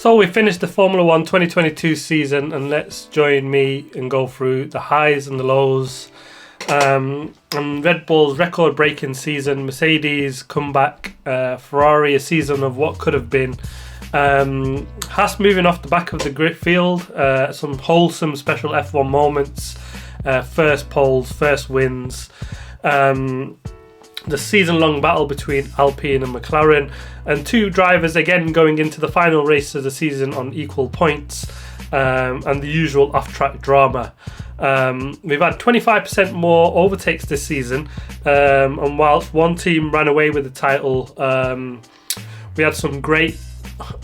So we finished the Formula 1 2022 season, and let's join me and go through the highs and the lows. And Red Bull's record-breaking season, Mercedes comeback, Ferrari a season of what could have been. Haas moving off the back of the grid field, some wholesome special F1 moments, first poles, first wins. The season-long battle between Alpine and McLaren, and two drivers again going into the final race of the season on equal points, and the usual off-track drama. We've had 25% more overtakes this season, and whilst one team ran away with the title, we had some great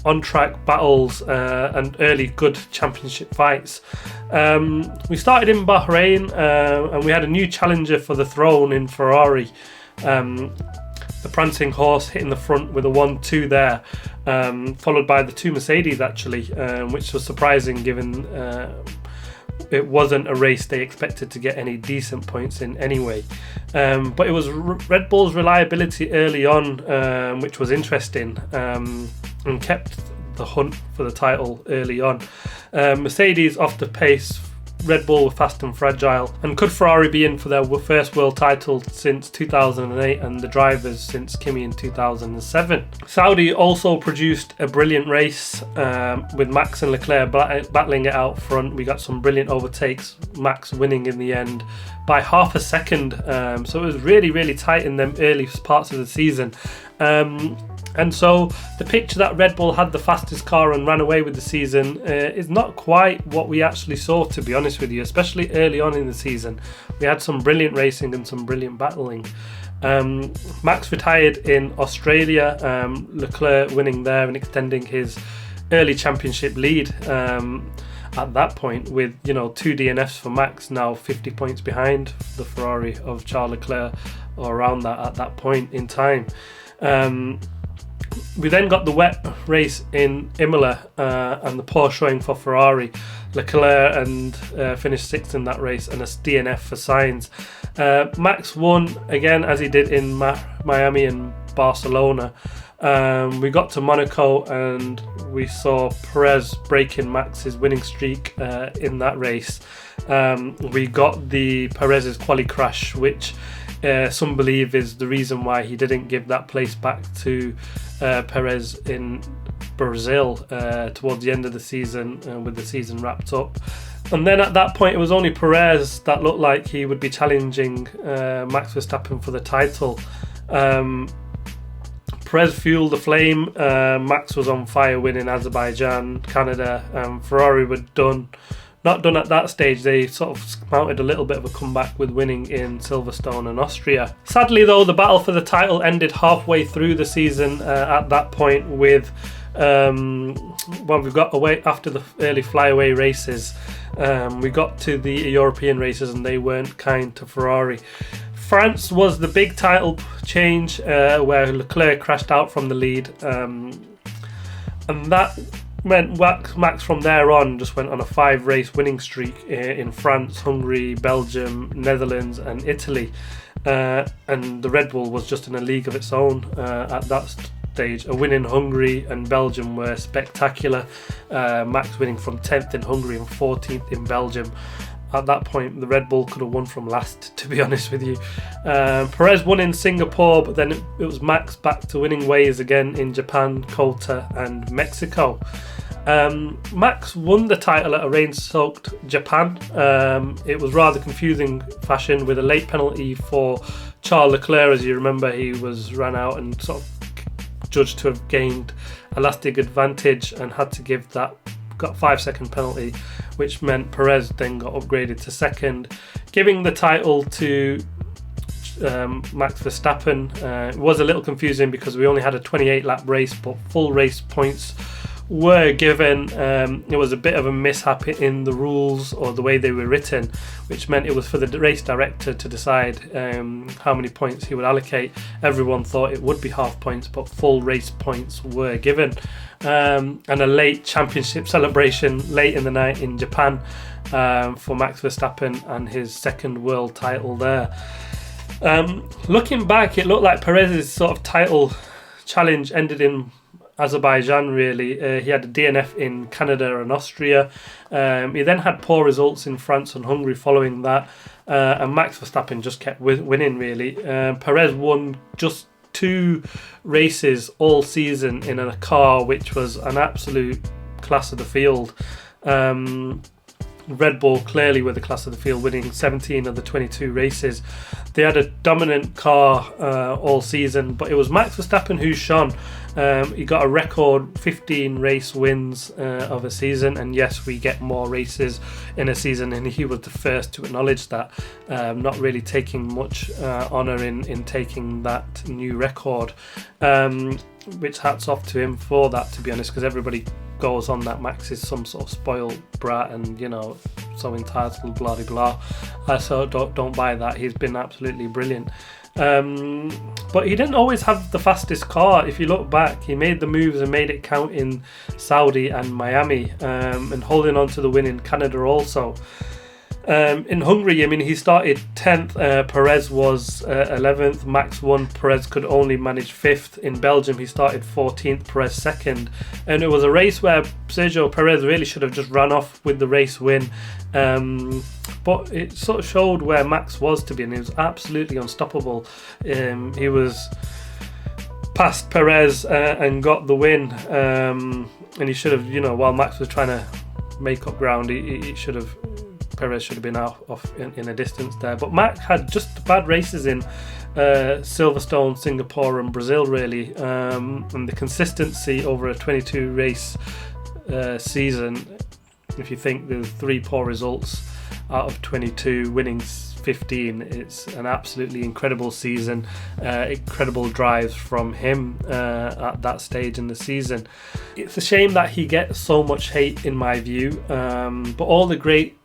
on-track battles and early good championship fights. We started in Bahrain, and we had a new challenger for the throne in Ferrari. The prancing horse hitting the front with a 1-2 there, followed by the two Mercedes actually, which was surprising given it wasn't a race they expected to get any decent points in anyway. But it was Red Bull's reliability early on, which was interesting, and kept the hunt for the title early on. Mercedes off the pace, Red Bull were fast and fragile, and could Ferrari be in for their first world title since 2008 and the drivers since Kimi in 2007? Saudi also produced a brilliant race, with Max and Leclerc battling it out front. We got some brilliant overtakes, Max winning in the end by half a second, so it was really tight in them early parts of the season. And so the picture that Red Bull had the fastest car and ran away with the season is not quite what we actually saw, to be honest with you, especially early on in the season. We had some brilliant racing and some brilliant battling. Max retired in Australia, Leclerc winning there and extending his early championship lead at that point with, 2 DNFs for Max, now 50 points behind the Ferrari of Charles Leclerc, or around that at that point in time. We then got the wet race in Imola, and the poor showing for Ferrari. Leclerc and finished sixth in that race, and a DNF for Sainz. Max won again as he did in Miami and Barcelona. We got to Monaco and we saw Perez breaking Max's winning streak in that race. We got the Perez's quali crash, which some believe is the reason why he didn't give that place back to Perez in Brazil towards the end of the season, with the season wrapped up. And then at that point it was only Perez that looked like he would be challenging Max Verstappen for the title. Perez fueled the flame, Max was on fire winning Azerbaijan, Canada, Ferrari were not done at that stage. They sort of mounted a little bit of a comeback with winning in Silverstone and Austria. Sadly though, the battle for the title ended halfway through the season at that point with, we've got away after the early flyaway races. We got to the European races and they weren't kind to Ferrari. France was the big title change, where Leclerc crashed out from the lead, and that meant Max from there on just went on a 5-race winning streak in France, Hungary, Belgium, Netherlands and Italy, and the Red Bull was just in a league of its own at that stage. A win in Hungary and Belgium were spectacular, Max winning from 10th in Hungary and 14th in Belgium. At that point, the Red Bull could have won from last, to be honest with you. Perez won in Singapore, but then it was Max back to winning ways again in Japan, Kota and Mexico. Max won the title at a rain-soaked Japan. It was rather confusing fashion with a late penalty for Charles Leclerc. As you remember, he was ran out and sort of judged to have gained a lasting advantage and had to give that, got 5-second penalty, which meant Perez then got upgraded to second, giving the title to Max Verstappen. It was a little confusing because we only had a 28 lap race, but full race points were given. It was a bit of a mishap in the rules or the way they were written, which meant it was for the race director to decide how many points he would allocate. Everyone thought it would be half points, but full race points were given. And a late championship celebration late in the night in Japan for Max Verstappen and his second world title there. Looking back, it looked like Perez's sort of title challenge ended in Azerbaijan, really. He had a DNF in Canada and Austria. He then had poor results in France and Hungary following that. And Max Verstappen just kept winning, really. Perez won just 2 races all season in a car which was an absolute class of the field. Red Bull clearly were the class of the field, winning 17 of the 22 races. They had a dominant car all season, but it was Max Verstappen who shone. He got a record 15 race wins of a season, and yes, we get more races in a season, and he was the first to acknowledge that, not really taking much honour in taking that new record, which hats off to him for that, to be honest, because everybody goes on that Max is some sort of spoiled brat and, you know, so entitled, blah blah blah. So don't buy that. He's been absolutely brilliant. But he didn't always have the fastest car. If you look back, he made the moves and made it count in Saudi and Miami, and holding on to the win in Canada also. In Hungary, I mean, he started 10th, Perez was 11th, Max won, Perez could only manage 5th. In Belgium, he started 14th, Perez 2nd. And it was a race where Sergio Perez really should have just run off with the race win. But it sort of showed where Max was, to be, and he was absolutely unstoppable. He was past Perez and got the win. And he should have, you know, while Max was trying to make up ground, he should have... Perez should have been off in a distance there. But Max had just bad races in Silverstone, Singapore and Brazil, really. And the consistency over a 22 race season, if you think there's 3 poor results out of 22, winning 15, it's an absolutely incredible season. Incredible drives from him at that stage in the season. It's a shame that he gets so much hate, in my view. But all the great,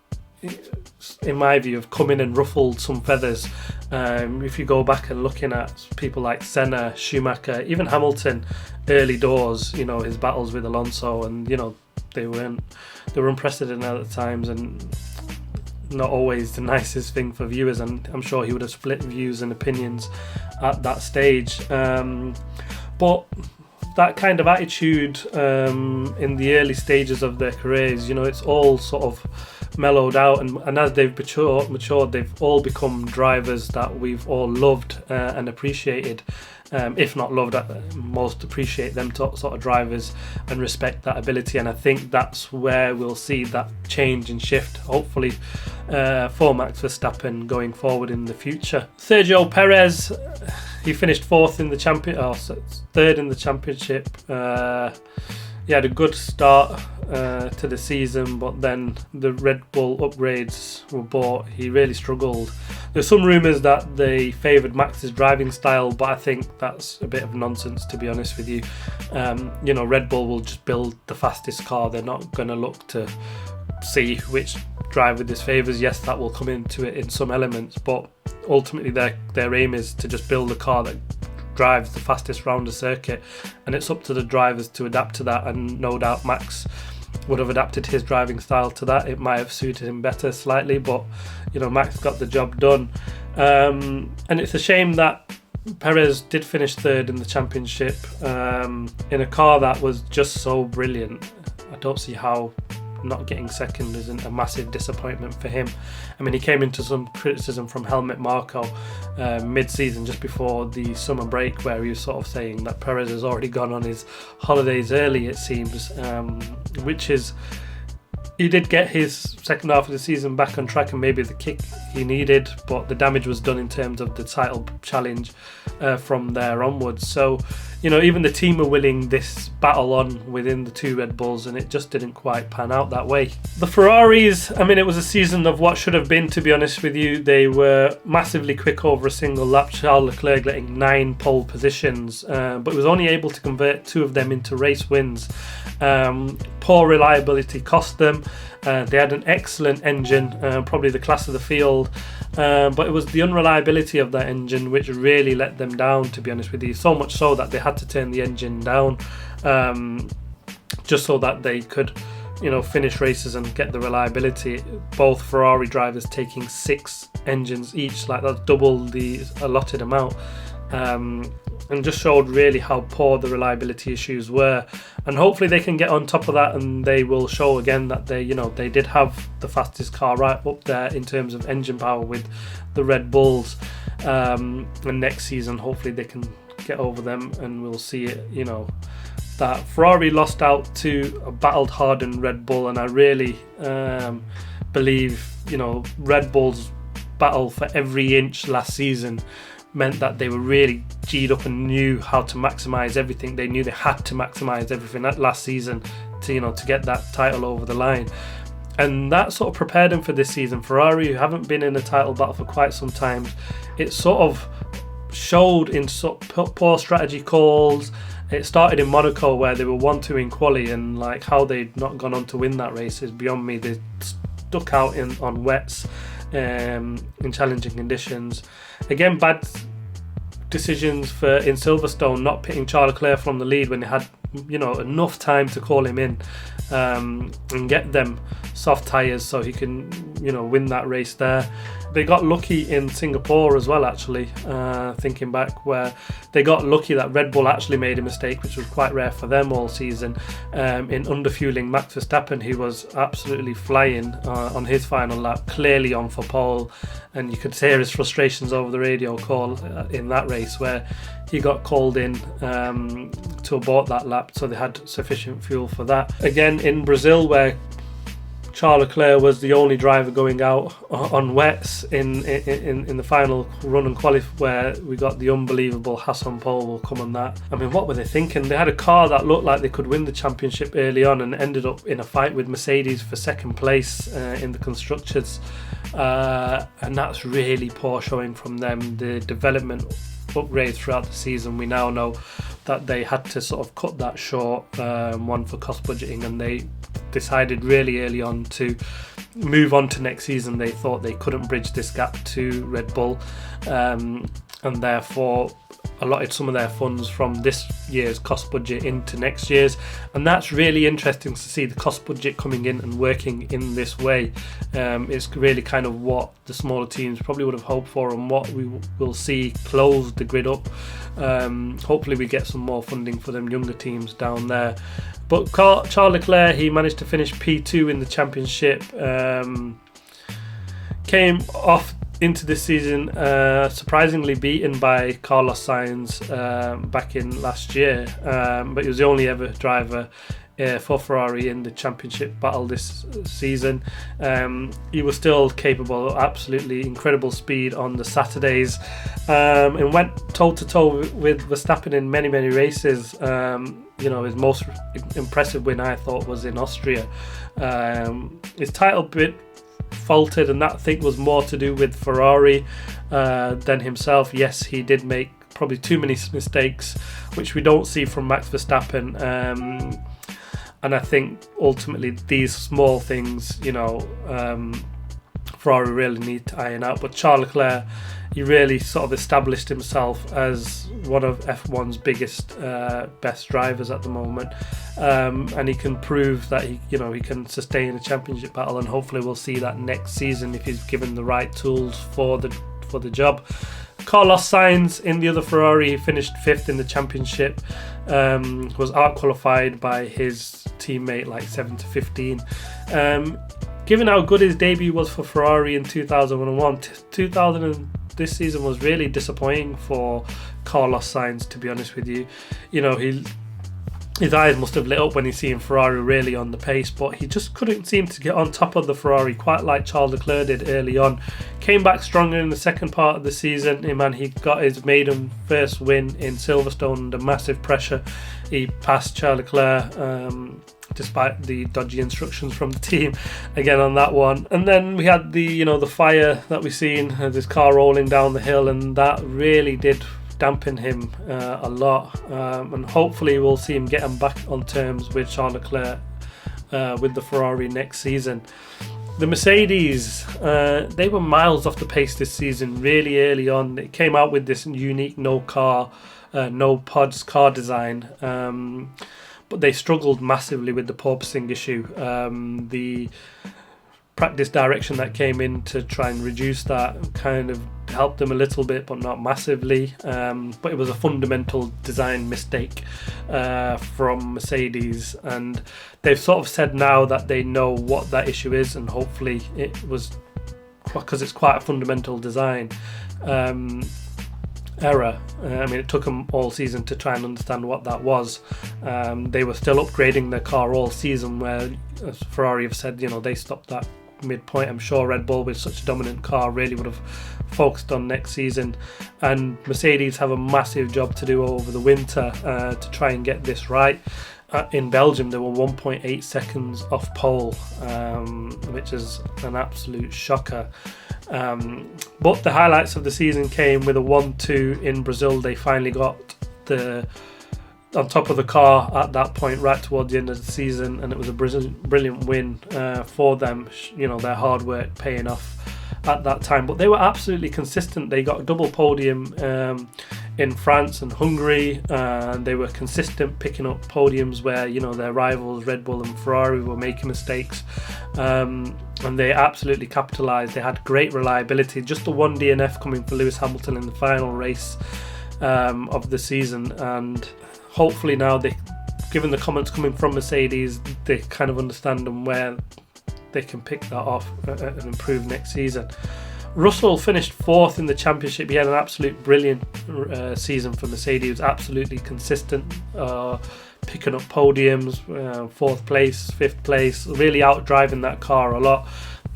in my view, have come in and ruffled some feathers. If you go back and looking at people like Senna, Schumacher, even Hamilton, early doors, you know, his battles with Alonso, and you know, they were unprecedented at times and not always the nicest thing for viewers, and I'm sure he would have split views and opinions at that stage. But that kind of attitude in the early stages of their careers, you know, it's all sort of mellowed out, and as they've matured, they've all become drivers that we've all loved and appreciated. If not loved, most appreciate them sort of drivers and respect that ability. And I think that's where we'll see that change and shift, hopefully, for Max Verstappen going forward in the future. Sergio Perez, he finished 3rd in the championship. He had a good start to the season, but then the Red Bull upgrades were bought. He really struggled. There's some rumours that they favoured Max's driving style, but I think that's a bit of nonsense, to be honest with you. You know, Red Bull will just build the fastest car. They're not going to look to see which driver this favours. Yes, that will come into it in some elements, but ultimately their aim is to just build a car that drives the fastest round the circuit, and it's up to the drivers to adapt to that. And no doubt Max would have adapted his driving style to that. It might have suited him better slightly, but you know, Max got the job done. And it's a shame that Perez did finish 3rd in the championship in a car that was just so brilliant. I don't see how not getting 2nd isn't a massive disappointment for him. I mean, he came into some criticism from Helmut Marko mid-season, just before the summer break, where he was sort of saying that Perez has already gone on his holidays early, it seems, which is, he did get his second half of the season back on track and maybe the kick he needed, but the damage was done in terms of the title challenge from there onwards. So, you know, even the team were willing this battle on within the 2 Red Bulls, and it just didn't quite pan out that way. The Ferraris, I mean, it was a season of what should have been, to be honest with you. They were massively quick over a single lap, Charles Leclerc getting 9 pole positions, but he was only able to convert 2 of them into race wins. Poor reliability cost them. They had an excellent engine, probably the class of the field, but it was the unreliability of that engine which really let them down, to be honest with you. So much so that they had to turn the engine down just so that they could, you know, finish races and get the reliability. Both Ferrari drivers taking 6 engines each, like that's double the allotted amount. and just showed really how poor the reliability issues were. And hopefully they can get on top of that, and they will show again that they did have the fastest car right up there in terms of engine power with the Red Bulls. And next season, hopefully they can get over them, and we'll see it. That Ferrari lost out to a battled hardened Red Bull, and I really believe Red Bull's battle for every inch last season meant that they were really G'd up and knew how to maximise everything. They knew they had to maximise everything that last season to get that title over the line, and that sort of prepared them for this season. Ferrari, who haven't been in a title battle for quite some time, it sort of showed in poor strategy calls. It started in Monaco, where they were 1-2 in quali, and like how they'd not gone on to win that race is beyond me. They stuck out on wets in challenging conditions. Again, bad decisions in Silverstone, not pitting Charles Leclerc from the lead when they had enough time to call him in and get them soft tyres so he can win that race there. They got lucky in Singapore as well, actually, thinking back, where they got lucky that Red Bull actually made a mistake, which was quite rare for them all season, in underfueling Max Verstappen, who was absolutely flying on his final lap, clearly on for pole, and you could hear his frustrations over the radio call in that race, where he got called in to abort that lap, so they had sufficient fuel for that. Again, in Brazil, where Charles Leclerc was the only driver going out on wets in the final run and qualify, where we got the unbelievable Haas on pole. We'll come on that. I mean, what were they thinking? They had a car that looked like they could win the championship early on, and ended up in a fight with Mercedes for second place in the constructors, and that's really poor showing from them. The development upgrades throughout the season, we now know that they had to sort of cut that short, one for cost budgeting, and they decided really early on to move on to next season. They thought they couldn't bridge this gap to Red Bull, and therefore allotted some of their funds from this year's cost budget into next year's, and that's really interesting to see the cost budget coming in and working in this way. It's really kind of what the smaller teams probably would have hoped for, and what we will see close the grid up. Hopefully we get some more funding for them younger teams down there. But Charles Leclerc, he managed to finish P2 in the championship, came off into this season surprisingly beaten by Carlos Sainz back in last year, but he was the only ever driver for Ferrari in the championship battle this season. He was still capable of absolutely incredible speed on the Saturdays, and went toe to toe with Verstappen in many races. His most impressive win, I thought, was in Austria. His title bit faltered, and that I think was more to do with Ferrari than himself. Yes, he did make probably too many mistakes, which we don't see from Max Verstappen, and I think ultimately these small things Ferrari really need to iron out. But Charles Leclerc, he really sort of established himself as one of F1's biggest, best drivers at the moment, and he can prove that he can sustain a championship battle, and hopefully we'll see that next season if he's given the right tools for the job. Carlos Sainz in the other Ferrari, he finished 5th in the championship, was out-qualified by his teammate like 7 to 15. Given how good his debut was for Ferrari in 2001, this season was really disappointing for Carlos Sainz, to be honest with you. His eyes must have lit up when he's seeing Ferrari really on the pace, but he just couldn't seem to get on top of the Ferrari quite like Charles Leclerc did early on. Came back stronger in the second part of the season, and he got his maiden first win in Silverstone under massive pressure. He passed Charles Leclerc, despite the dodgy instructions from the team again on that one. And then we had the fire that we seen, this car rolling down the hill, and that really did dampen him a lot, and hopefully we'll see him getting back on terms with Charles Leclerc with the Ferrari next season. The Mercedes, they were miles off the pace this season really early on. It came out with this unique no pods car design, but they struggled massively with the porpoising issue. The practice direction that came in to try and reduce that kind of helped them a little bit, but not massively. But it was a fundamental design mistake from Mercedes, and they've sort of said now that they know what that issue is, and hopefully it was because it's quite a fundamental design error. I mean, it took them all season to try and understand what that was. They were still upgrading their car all season, where, as Ferrari have said, they stopped that midpoint. I'm sure Red Bull, with such a dominant car, really would have focused on next season, and Mercedes have a massive job to do over the winter to try and get this right. In Belgium, they were 1.8 seconds off pole, which is an absolute shocker. But the highlights of the season came with a 1-2 in Brazil. They finally got on top of the car at that point, right towards the end of the season, and it was a brilliant win for them. Their hard work paying off at that time. But they were absolutely consistent. They got a double podium in France and Hungary, and they were consistent picking up podiums where their rivals Red Bull and Ferrari were making mistakes, and they absolutely capitalised. They had great reliability. Just the one DNF coming for Lewis Hamilton in the final race of the season, and hopefully now, given the comments coming from Mercedes, they kind of understand and where they can pick that off and improve next season. Russell finished 4th in the championship. He had an absolute brilliant season for Mercedes. He was absolutely consistent, picking up podiums, 4th place, 5th place, really out-driving that car a lot.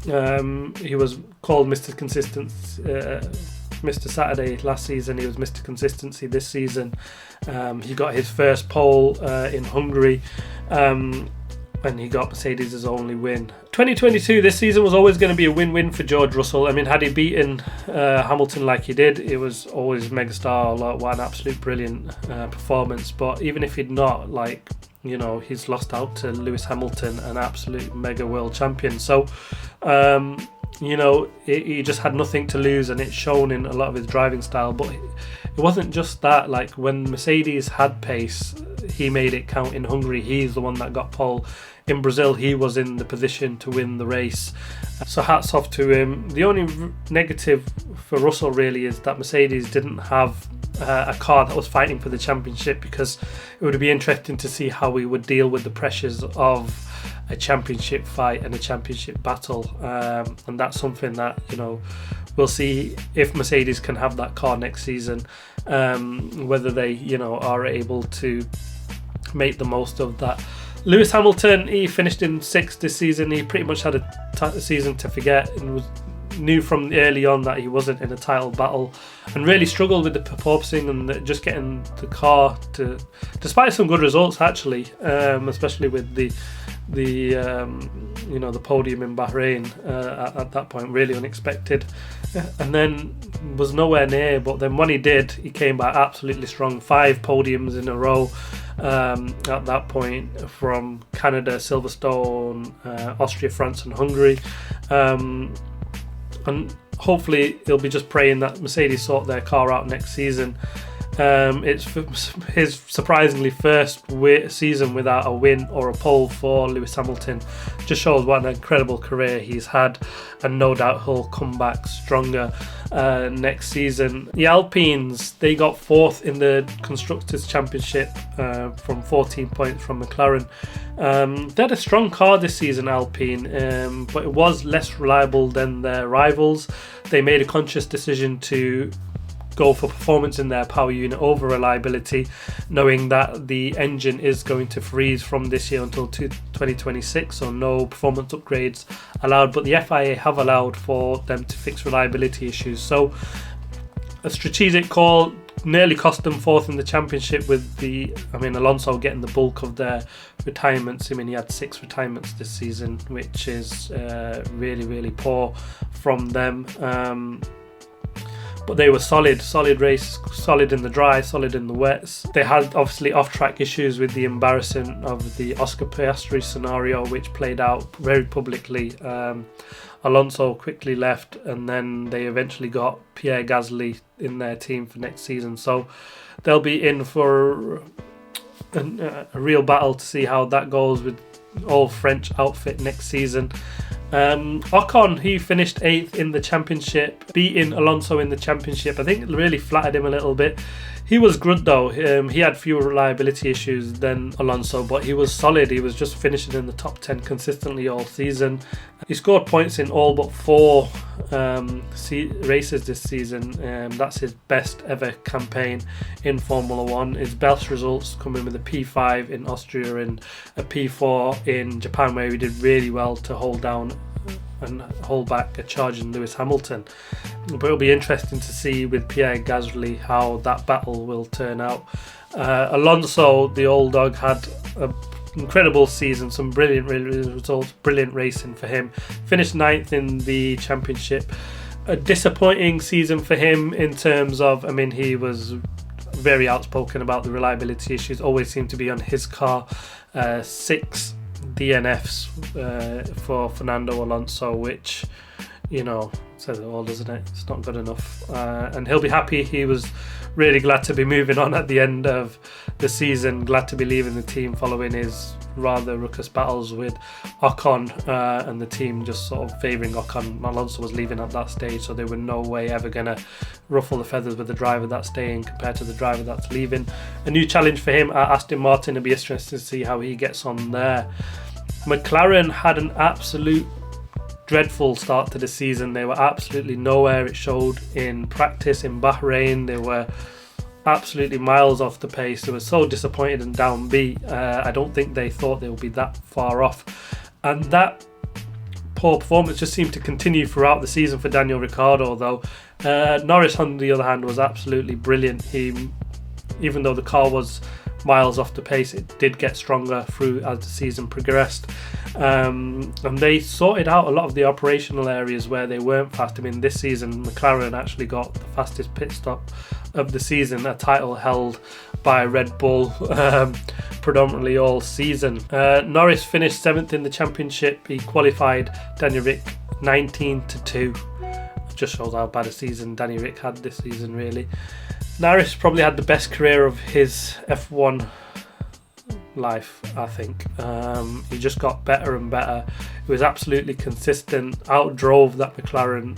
He was called Mr. Consistency, Mr. Saturday last season. He was Mr. Consistency this season. He got his first pole in Hungary, and he got Mercedes' only win. 2022, this season was always going to be a win-win for George Russell. I mean, had he beaten Hamilton like he did, it was always megastar. What an absolute brilliant performance. But even if he'd not, he's lost out to Lewis Hamilton, an absolute mega world champion. So, he just had nothing to lose, and it's shown in a lot of his driving style. But it wasn't just that. Like, when Mercedes had pace, he made it count. In Hungary, he's the one that got pole. In Brazil, he was in the position to win the race. So hats off to him. The only negative for Russell really is that Mercedes didn't have a car that was fighting for the championship, because it would be interesting to see how we would deal with the pressures of a championship fight and a championship battle, and that's something that we'll see if Mercedes can have that car next season, whether they are able to make the most of that. Lewis Hamilton, he finished in 6th this season. He pretty much had a season to forget, and knew from early on that he wasn't in a title battle, and really struggled with the porpoising and just getting the car to, despite some good results actually, especially with the podium in Bahrain at that point, really unexpected, and then was nowhere near. But then when he did, he came back absolutely strong. 5 podiums in a row at that point, from Canada, Silverstone, Austria, France and Hungary, and hopefully he'll be just praying that Mercedes sort their car out next season. It's his surprisingly first season without a win or a pole for Lewis Hamilton. Just shows what an incredible career he's had, and no doubt he'll come back stronger next season. The Alpines, they got 4th in the Constructors' Championship from 14 points from McLaren. They had a strong car this season, Alpine, but it was less reliable than their rivals. They made a conscious decision to go for performance in their power unit over reliability, knowing that the engine is going to freeze from this year until 2026, so no performance upgrades allowed, but the FIA have allowed for them to fix reliability issues. So a strategic call, nearly cost them 4th in the championship, with Alonso getting the bulk of their retirements. He had 6 retirements this season, which is really, really poor from them. But they were solid race, solid in the dry, solid in the wets. They had obviously off-track issues with the embarrassment of the Oscar Piastri scenario, which played out very publicly. Alonso quickly left, and then they eventually got Pierre Gasly in their team for next season. So they'll be in for a real battle to see how that goes with all French outfit next season. Ocon, he finished 8th in the championship, beating Alonso in the championship. I think it really flattered him a little bit. He was good though. He had fewer reliability issues than Alonso, but he was solid. He was just finishing in the top 10 consistently all season. He scored points in all but 4 races this season. That's his best ever campaign in Formula 1. His best results coming with a P5 in Austria and a P4 in Japan, where he did really well to hold down and hold back a charging Lewis Hamilton. But it'll be interesting to see with Pierre Gasly how that battle will turn out. Alonso, the old dog, had an incredible season, some brilliant results, brilliant racing for him. Finished 9th in the championship. A disappointing season for him in terms of, he was very outspoken about the reliability issues, always seemed to be on his car. 6 DNFs for Fernando Alonso, which, says it all, doesn't it? It's not good enough. And he'll be happy. He was really glad to be moving on at the end of the season, glad to be leaving the team following his rather ruckus battles with Ocon, and the team just sort of favouring Ocon. Alonso was leaving at that stage, so they were no way ever going to ruffle the feathers with the driver that's staying compared to the driver that's leaving. A new challenge for him at Aston Martin. It'll be interesting to see how he gets on there. McLaren had an absolute dreadful start to the season. They were absolutely nowhere. It showed in practice in Bahrain. They were absolutely miles off the pace. They were so disappointed and downbeat. I don't think they thought they would be that far off. And that poor performance just seemed to continue throughout the season for Daniel Ricciardo, though. Norris, on the other hand, was absolutely brilliant. Even though the car was miles off the pace, it did get stronger through as the season progressed, and they sorted out a lot of the operational areas where they weren't fast. This season McLaren actually got the fastest pit stop of the season, a title held by Red Bull predominantly all season. Norris finished 7th in the championship. He qualified Danny Ric 19-2. Just shows how bad a season Danny Ric had this season, really. Norris probably had the best career of his F1 life, I think. He just got better and better. He was absolutely consistent, outdrove that McLaren,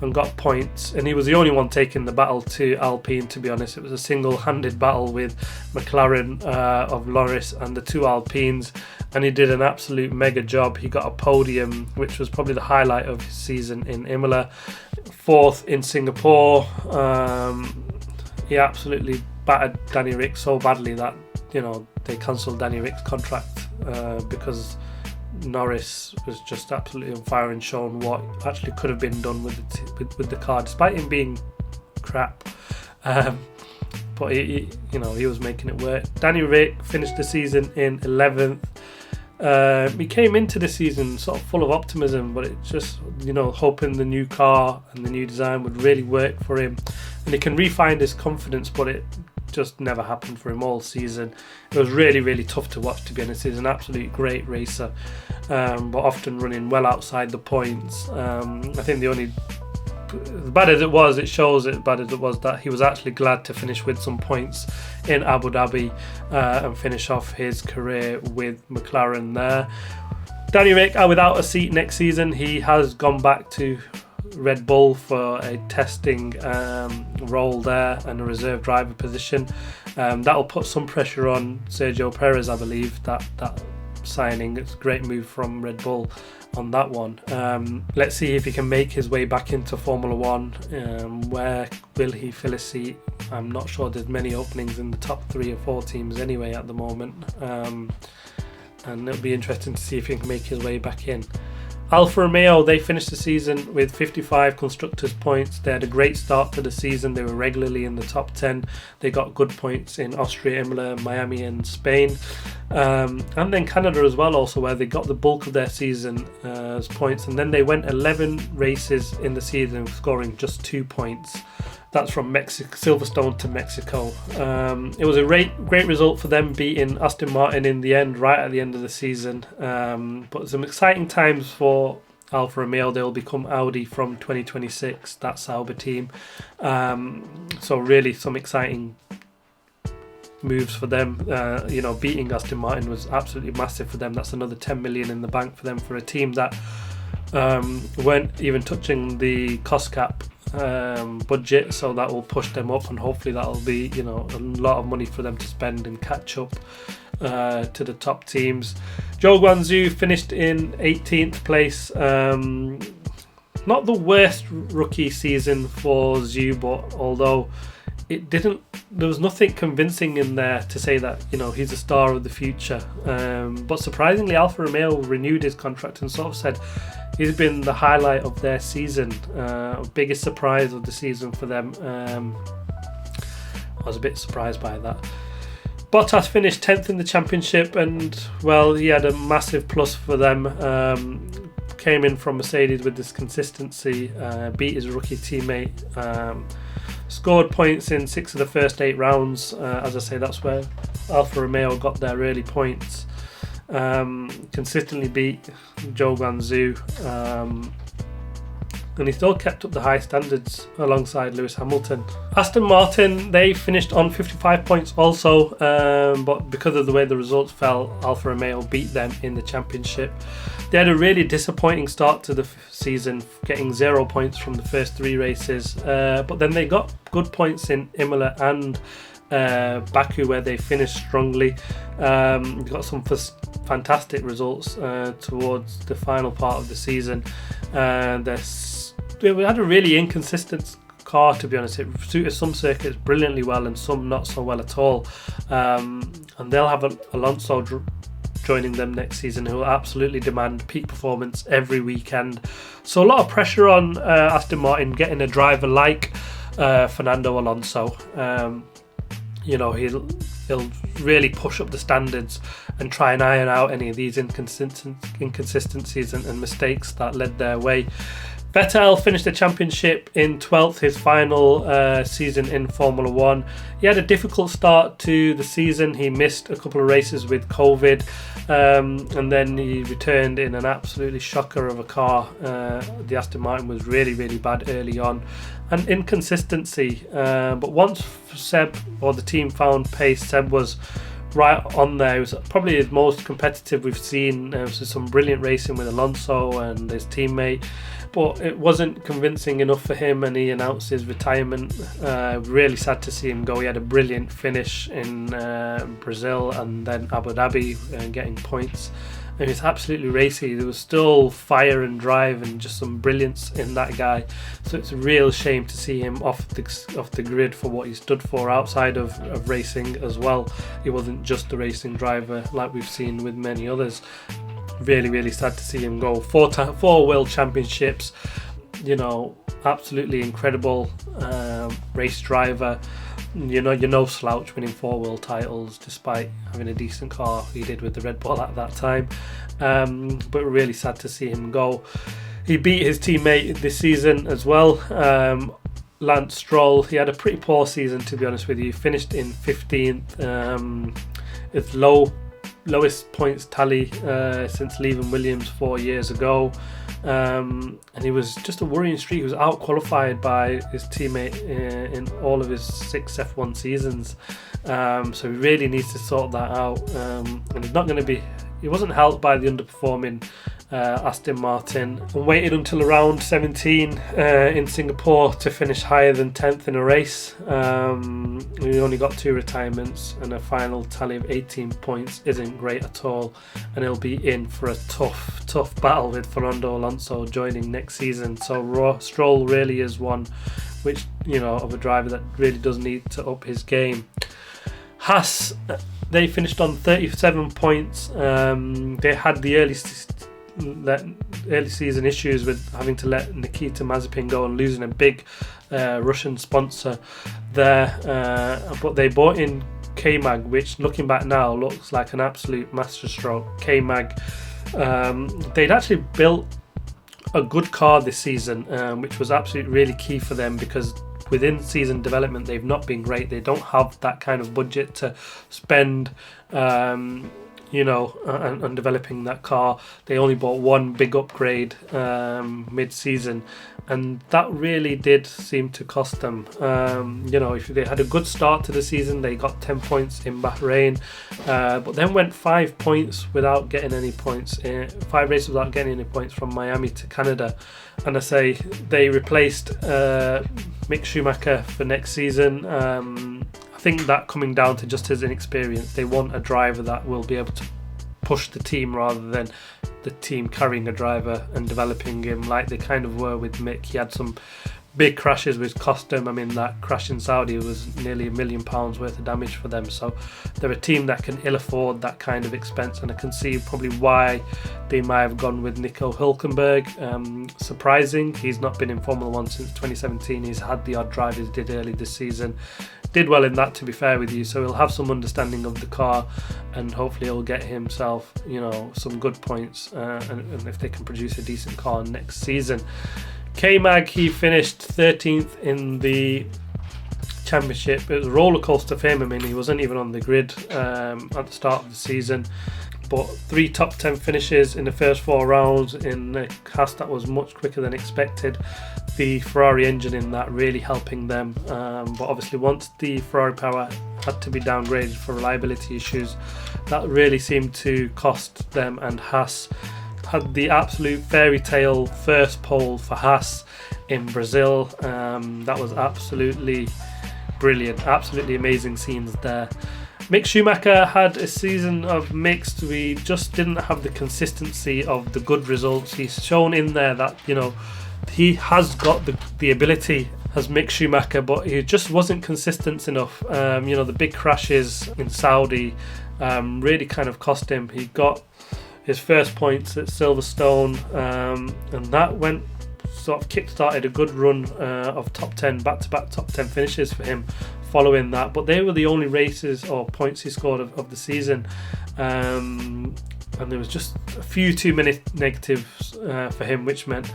and got points. And he was the only one taking the battle to Alpine, to be honest. It was a single-handed battle with McLaren of Norris and the 2 Alpines, and he did an absolute mega job. He got a podium, which was probably the highlight of his season in Imola. 4th in Singapore. He absolutely battered Danny Ric so badly that they cancelled Danny Ric's contract because Norris was just absolutely on fire and shown what actually could have been done with the car, despite him being crap. But he was making it work. Danny Ric finished the season in 11th. He came into the season sort of full of optimism, but it just, hoping the new car and the new design would really work for him and he can re-find his confidence, but it just never happened for him all season. It was really, really tough to watch, to be honest. He's an absolute great racer, but often running well outside the points. I think as bad as it was, it shows as bad as it was that he was actually glad to finish with some points in Abu Dhabi and finish off his career with McLaren there. Danny Ric without a seat next season. He has gone back to Red Bull for a testing role there and a reserve driver position. That'll put some pressure on Sergio Perez, I believe, that signing. It's a great move from Red Bull on that one. Let's see if he can make his way back into Formula 1. Where will he fill a seat? I'm not sure. There's many openings in the top 3 or 4 teams anyway at the moment, and it'll be interesting to see if he can make his way back in. Alfa Romeo, they finished the season with 55 constructors points. They had a great start to the season. They were regularly in the top 10. They got good points in Austria, Imola, Miami and Spain. And then Canada as well also, where they got the bulk of their season as points. And then they went 11 races in the season scoring just 2 points. That's from Silverstone to Mexico. It was a great result for them, beating Aston Martin in the end, right at the end of the season. But some exciting times for Alfa Romeo. They'll become Audi from 2026, that Sauber team. So really some exciting moves for them. Beating Aston Martin was absolutely massive for them. That's another 10 million in the bank for them, for a team that weren't even touching the cost cap budget, so that will push them up, and hopefully that'll be a lot of money for them to spend and catch up to the top teams. Zhou Guanyu finished in 18th place. Not the worst rookie season for Zhu, but although there was nothing convincing in there to say that he's a star of the future. But surprisingly, Alfa Romeo renewed his contract and sort of said he's been the highlight of their season, biggest surprise of the season for them. I was a bit surprised by that. Bottas finished 10th in the championship, and well, he had a massive plus for them. Came in from Mercedes with this consistency, beat his rookie teammate, scored points in 6 of the first 8 rounds. As I say, that's where Alfa Romeo got their early points. Consistently beat Zhou Guanyu, and he still kept up the high standards alongside Lewis Hamilton. Aston Martin, they finished on 55 points also, but because of the way the results fell, Alfa Romeo beat them in the championship. They had a really disappointing start to the season, getting 0 points from the first 3 races, but then they got good points in Imola and Baku, where they finished strongly. Got some fantastic results towards the final part of the season. They had a really inconsistent car, to be honest. It suited some circuits brilliantly well and some not so well at all. And they'll have Alonso joining them next season, who will absolutely demand peak performance every weekend. So a lot of pressure on Aston Martin getting a driver like Fernando Alonso. He'll really push up the standards and try and iron out any of these inconsistencies and mistakes that led their way. Vettel finished the championship in 12th, his final season in Formula 1. He had a difficult start to the season. He missed a couple of races with COVID, and then he returned in an absolutely shocker of a car. The Aston Martin was really, really bad early on, and inconsistency. But once Seb or the team found pace, Seb was right on there. It was probably his most competitive we've seen. There was some brilliant racing with Alonso and his teammate, but it wasn't convincing enough for him, and he announced his retirement. Really sad to see him go. He had a brilliant finish in Brazil and then Abu Dhabi, getting points. And he was absolutely racy. There was still fire and drive and just some brilliance in that guy. So it's a real shame to see him off the grid for what he stood for outside of racing as well. He wasn't just a racing driver like we've seen with many others. Really, really sad to see him go. 4 world championships, absolutely incredible race driver. You're no slouch winning 4 world titles despite having a decent car he did with the Red Bull at that time. But really sad to see him go. He beat his teammate this season as well, Lance Stroll. He had a pretty poor season, to be honest with you. He finished in 15th. It's lowest points tally since leaving Williams 4 years ago. And he was just a worrying streak. He was out qualified by his teammate in all of his 6 F1 seasons. So he really needs to sort that out. And he's not going to be. He wasn't helped by the underperforming Aston Martin, and waited until around 17 in Singapore to finish higher than 10th in a race. He only got 2 retirements, and a final tally of 18 points isn't great at all, and he'll be in for a tough battle with Fernando Alonso joining next season. So Stroll really is one which, of a driver that really does need to up his game. Haas, they finished on 37 points. They had the early season issues with having to let Nikita Mazepin go and losing a big Russian sponsor there, but they bought in K-Mag, which looking back now looks like an absolute masterstroke. K-Mag, they'd actually built a good car this season, which was absolutely really key for them, because within season development they've not been great. They don't have that kind of budget to spend and developing that car. They only bought one big upgrade mid-season, and that really did seem to cost them. If they had a good start to the season, they got 10 points in Bahrain, but then went 5 points without getting any points, 5 races without getting any points from Miami to Canada. And I say they replaced Mick Schumacher for next season. I think that coming down to just his inexperience, they want a driver that will be able to push the team rather than the team carrying a driver and developing him like they kind of were with Mick. He had some big crashes which cost him. I mean, that crash in Saudi was nearly £1 million worth of damage for them. So they're a team that can ill afford that kind of expense, and I can see probably why they might have gone with Nico Hülkenberg. Surprising, he's not been in Formula 1 since 2017. He's had the odd drive he did early this season. Did well in that, to be fair with you, so he'll have some understanding of the car, and hopefully he'll get himself some good points, and if they can produce a decent car next season. K-Mag, he finished 13th in the championship. It was a roller coaster for him. I mean, he wasn't even on the grid at the start of the season, but 3 top 10 finishes in the first 4 rounds in a Haas that was much quicker than expected. The Ferrari engine in that really helping them, but obviously once the Ferrari power had to be downgraded for reliability issues, that really seemed to cost them, and Haas had the absolute fairy tale first pole for Haas in Brazil. That was absolutely brilliant, absolutely amazing scenes there. Mick Schumacher had a season of mixed. We just didn't have the consistency of the good results. He's shown in there that he has got the ability as Mick Schumacher, but he just wasn't consistent enough. The big crashes in Saudi really kind of cost him. He got his first points at Silverstone, and that sort of kick-started a good run of top 10, back-to-back top 10 finishes for him following that. But they were the only races or points he scored of the season, and there was just a few too many negatives for him, which meant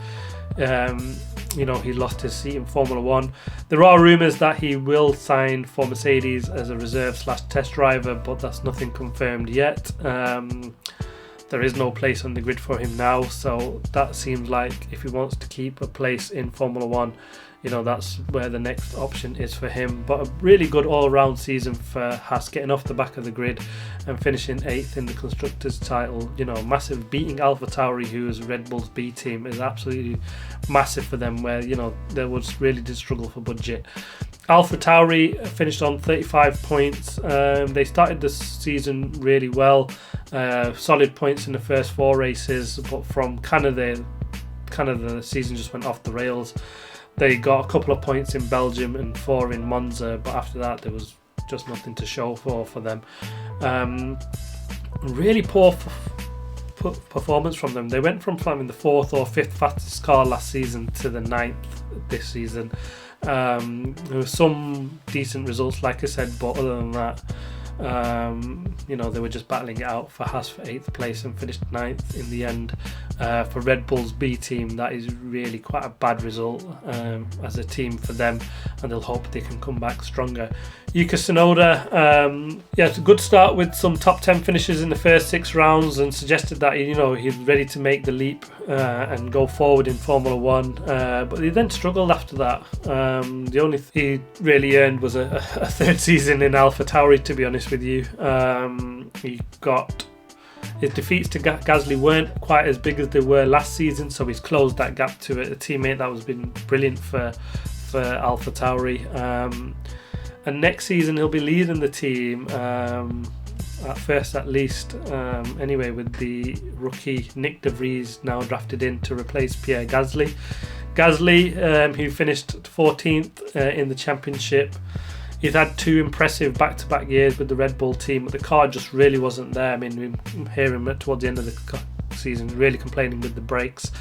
he lost his seat in Formula 1. There are rumours that he will sign for Mercedes as a reserve/test driver, but that's nothing confirmed yet. There is no place on the grid for him now, so that seems like if he wants to keep a place in Formula 1, that's where the next option is for him. But a really good all-round season for Haas, getting off the back of the grid and finishing 8th in the Constructors' title. Massive, beating AlphaTauri, who is Red Bull's B team, is absolutely massive for them, where they really did struggle for budget. AlphaTauri finished on 35 points. They started the season really well, solid points in the first 4 races, but from Canada the season just went off the rails. They got a couple of points in Belgium and 4 in Monza, but after that there was just nothing to show for them. Really poor performance from them. They went from having the 4th or 5th fastest car last season to the 9th this season. There were some decent results, like I said, but other than that, they were just battling it out for Haas for 8th place and finished 9th in the end. For Red Bull's B team, that is really quite a bad result as a team for them, and they'll hope they can come back stronger. Yuka Tsunoda, it's a good start with some top 10 finishes in the first 6 rounds, and suggested that he's ready to make the leap and go forward in Formula 1, but he then struggled after that. The only thing he really earned was a 3rd season in AlphaTauri, to be honest with you. He got his defeats to Gasly weren't quite as big as they were last season, so he's closed that gap to a teammate that was been brilliant for AlphaTauri. And next season he'll be leading the team, at first at least, anyway, with the rookie Nick De Vries now drafted in to replace Pierre Gasly. Who finished 14th in the championship. He's had 2 impressive back-to-back years with the Red Bull team, but the car just really wasn't there. I mean, we hear him towards the end of the season really complaining with the brakes.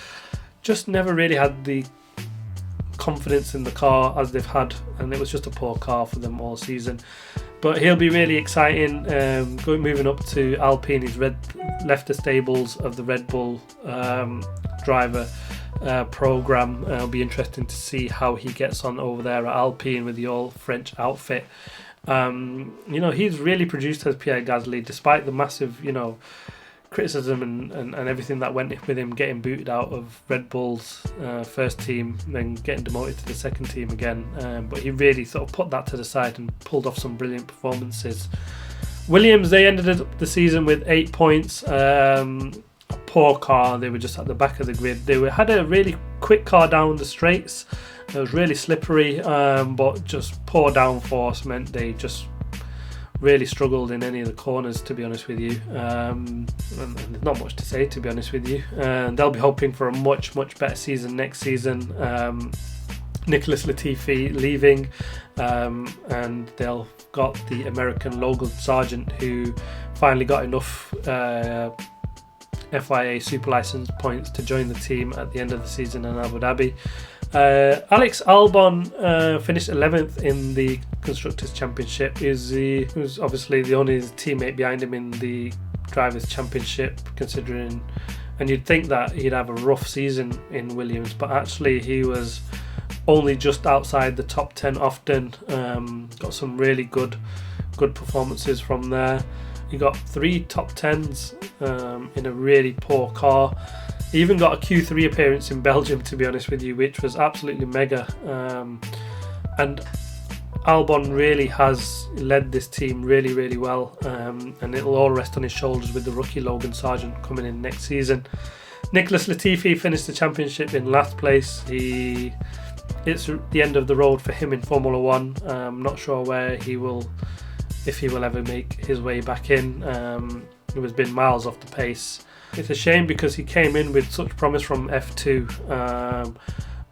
Just never really had the confidence in the car as they've had, and it was just a poor car for them all season. But he'll be really exciting, moving up to Alpine. He's left the stables of the Red Bull driver program. It'll be interesting to see how he gets on over there at Alpine with the all French outfit. He's really produced as Pierre Gasly, despite the massive, criticism and everything that went with him getting booted out of Red Bull's first team, then getting demoted to the second team again. But he really sort of put that to the side and pulled off some brilliant performances. Williams, they ended up the season with 8 points. A poor car. They were just at the back of the grid. They had a really quick car down the straights. It was really slippery, but just poor downforce meant they just really struggled in any of the corners, to be honest with you. And there's not much to say, to be honest with you. They'll be hoping for a much better season next season. Nicholas Latifi leaving, and they'll got the American Logan Sargent, who finally got enough FIA Super License points to join the team at the end of the season in Abu Dhabi. Alex Albon finished 11th in the Constructors' Championship. He was obviously the only teammate behind him in the Drivers' Championship, considering, and you'd think that he'd have a rough season in Williams, but actually he was only just outside the top 10 often. Got some really good performances from there. He got 3 top 10s in a really poor car. He even got a Q3 appearance in Belgium, to be honest with you, which was absolutely mega. And Albon really has led this team really well, and it'll all rest on his shoulders with the rookie Logan Sargent coming in next season. Nicholas Latifi finished the championship in last place. It's the end of the road for him in Formula One. I'm not sure if he will ever make his way back in. He was been miles off the pace. It's a shame because he came in with such promise from F2,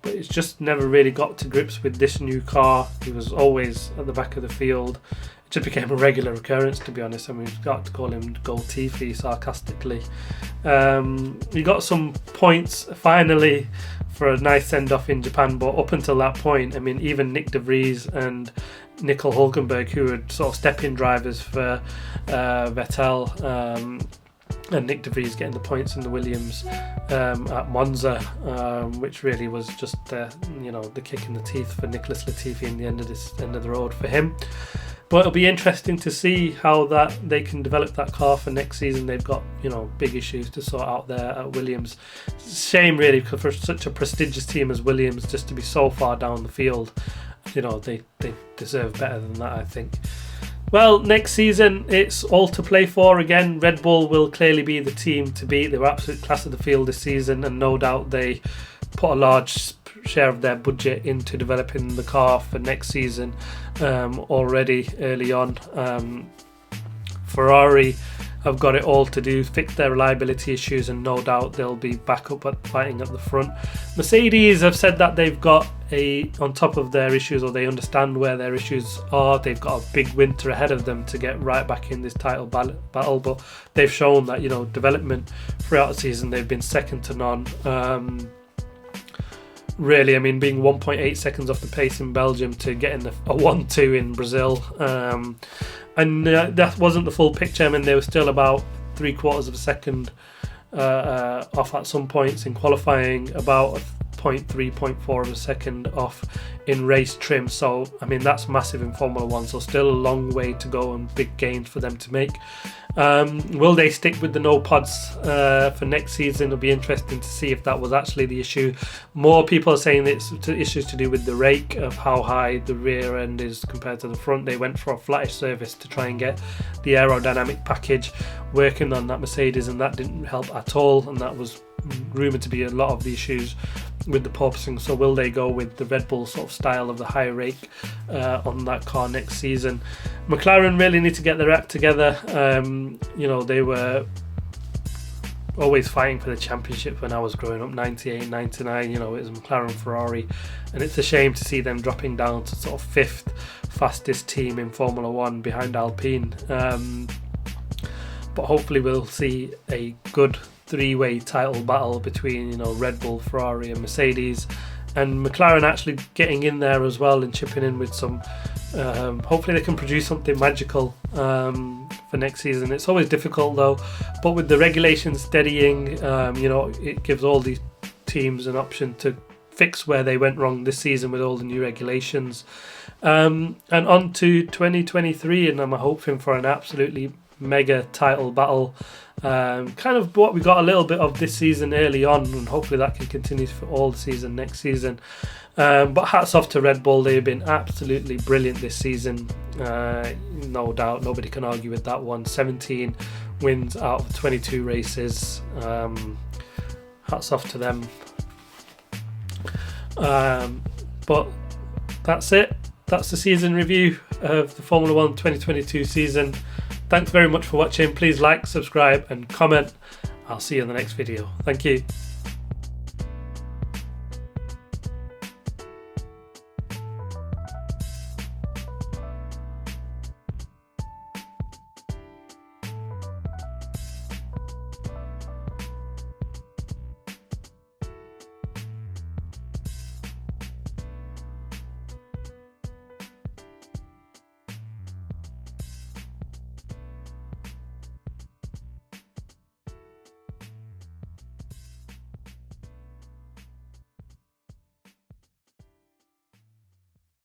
but it's just never really got to grips with this new car. He was always at the back of the field. It just became a regular occurrence, to be honest. I mean, we've got to call him Gold Tifi sarcastically. He got some points finally for a nice send-off in Japan, but up until that point, I mean, even Nick De Vries and Nico Hulkenberg, who were sort of step-in drivers for Vettel, and Nick De Vries getting the points in the Williams at Monza, which really was just the kick in the teeth for Nicholas Latifi in the end of the road for him. But it'll be interesting to see how that they can develop that car for next season. They've got big issues to sort out there at Williams. It's a shame really, because for such a prestigious team as Williams, just to be so far down the field, they deserve better than that, I think. Well, next season it's all to play for again. Red Bull will clearly be the team to beat. They were absolute class of the field this season, and no doubt they put a large share of their budget into developing the car for next season already early on. Ferrari have got it all to do, fix their reliability issues, and no doubt they'll be back up at fighting at the front. Mercedes have said that they've got on top of their issues, or they understand where their issues are. They've got a big winter ahead of them to get right back in this title battle, but they've shown that development throughout the season they've been second to none. Really, I mean, being 1.8 seconds off the pace in Belgium to getting a 1-2 in Brazil, and that wasn't the full picture. I mean, they were still about 3/4 of a second off at some points in qualifying, about 0.3, 0.4 of a second off in race trim. So, I mean, that's massive in Formula One. So, still a long way to go and big gains for them to make. Will they stick with the no pods for next season? It'll be interesting to see if that was actually the issue. More people are saying it's issues to do with the rake, of how high the rear end is compared to the front. They went for a flattish surface to try and get the aerodynamic package working on that Mercedes, and that didn't help at all, and that was rumoured to be a lot of the issues with the porpoising. So will they go with the Red Bull sort of style of the high rake on that car next season? McLaren really need to get their act together. They were always fighting for the championship when I was growing up, 98, 99, it was McLaren, Ferrari, and it's a shame to see them dropping down to sort of 5th fastest team in Formula One behind Alpine. But hopefully we'll see a good 3-way title battle between Red Bull, Ferrari and Mercedes, and McLaren actually getting in there as well and chipping in with some hopefully they can produce something magical for next season. It's always difficult though, but with the regulations steadying, it gives all these teams an option to fix where they went wrong this season with all the new regulations. And on to 2023, and I'm hoping for an absolutely mega title battle. Kind of what we got a little bit of this season early on, and hopefully that can continue for all the season next season. But hats off to Red Bull, they've been absolutely brilliant this season. No doubt, nobody can argue with that one. 17 wins out of 22 races. Hats off to them. But that's it. That's the season review of the Formula 1 2022 season. Thanks very much for watching. Please like, subscribe and comment. I'll see you in the next video. Thank you.